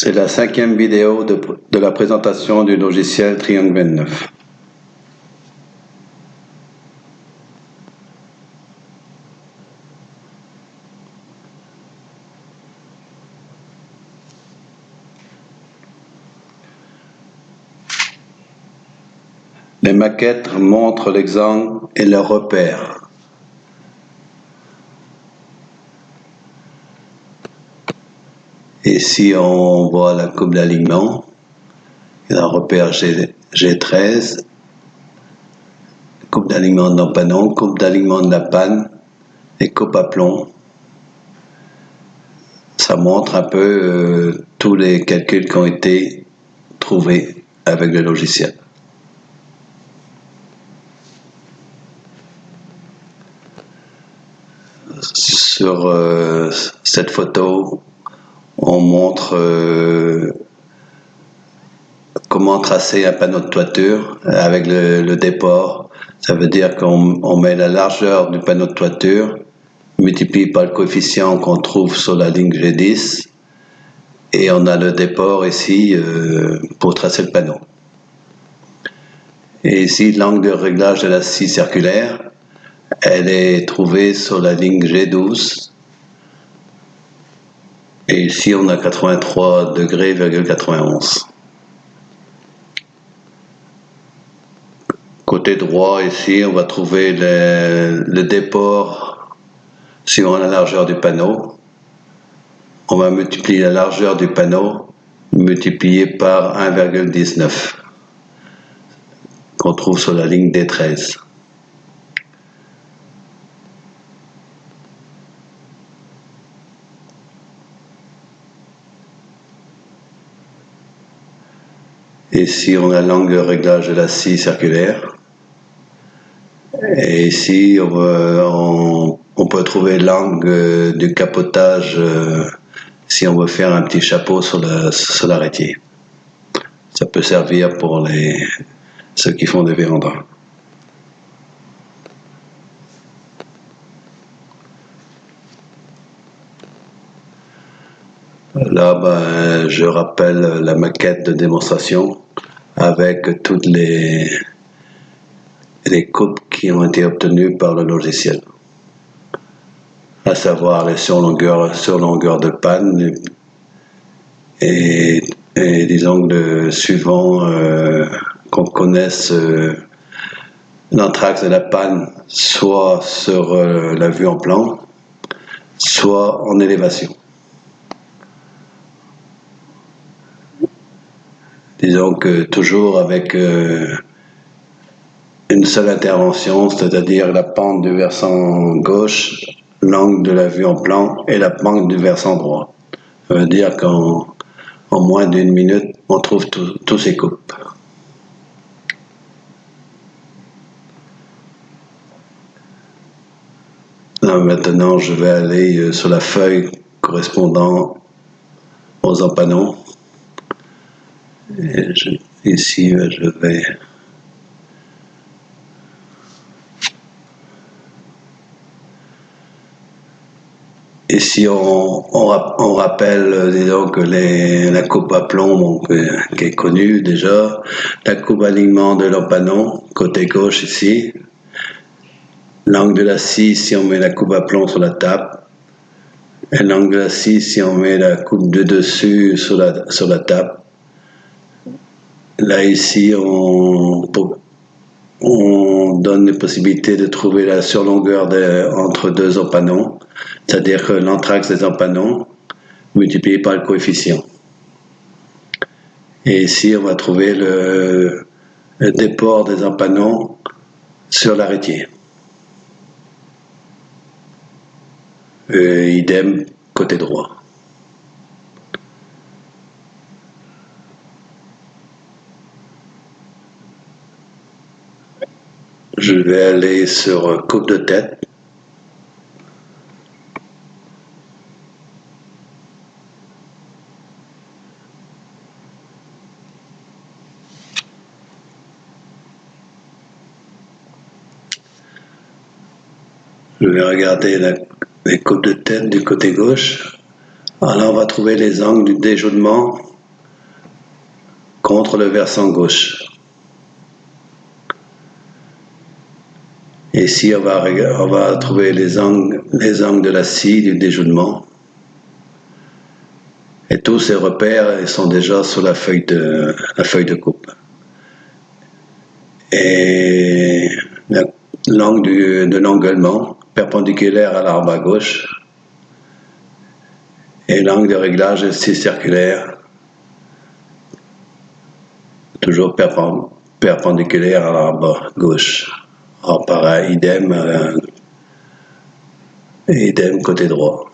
C'est la 5e vidéo de la présentation du logiciel Triangle 29. Les maquettes montrent l'exemple et leurs repères. Ici, on voit la coupe d'alignement, un repère G13, coupe d'alignement de l'empannant, coupe d'alignement de la panne et coupe à plomb. Ça montre un peu tous les calculs qui ont été trouvés avec le logiciel. Sur cette photo, on montre comment tracer un panneau de toiture avec le déport. Ça veut dire qu'on met la largeur du panneau de toiture multiplié par le coefficient qu'on trouve sur la ligne G10 et on a le déport ici pour tracer le panneau. Et ici, l'angle de réglage de la scie circulaire, elle est trouvée sur la ligne G12. Et ici, on a 83 degrés,91. Côté droit, ici, on va trouver le déport suivant la largeur du panneau. On va multiplier la largeur du panneau multiplié par 1,19 qu'on trouve sur la ligne D13. Ici, on a l'angle de réglage de la scie circulaire. Et ici, on peut trouver l'angle du capotage si on veut faire un petit chapeau sur l'arrêtier. Ça peut servir pour ceux qui font des vérandas. Là, je rappelle la maquette de démonstration avec toutes les coupes qui ont été obtenues par le logiciel, à savoir les surlongueurs de panne et des angles suivants qu'on connaisse l'anthrax de la panne soit sur la vue en plan, soit en élévation. Disons que toujours avec une seule intervention, c'est-à-dire la pente du versant gauche, l'angle de la vue en plan et la pente du versant droit. Ça veut dire qu'en moins d'une minute, on trouve tous ces coupes. Là, maintenant, je vais aller sur la feuille correspondant aux empannons. Et ici, je vais... Ici, on rappelle, disons, que la coupe à plomb, qui est connue déjà, la coupe alignement de l'empannon, côté gauche ici, l'angle de la scie si on met la coupe à plomb sur la table, et l'angle de la scie si on met la coupe de dessus sur la table. Là, ici, on donne les possibilités de trouver la surlongueur entre deux empannons, c'est-à-dire que l'anthrax des empannons multiplié par le coefficient. Et ici, on va trouver le déport des empannons sur l'arrêtier. Idem côté droit. Je vais aller sur coupe de tête. Je vais regarder les coupes de tête du côté gauche. Alors on va trouver les angles du déjouement contre le versant gauche. Ici, on va trouver les angles de la scie du déjouement. Et tous ces repères ils sont déjà sur la feuille de coupe. Et l'angle de l'engueulement perpendiculaire à l'arbre à gauche. Et l'angle de réglage de scie circulaire toujours perpendiculaire à l'arbre gauche. Alors pareil, idem côté droit.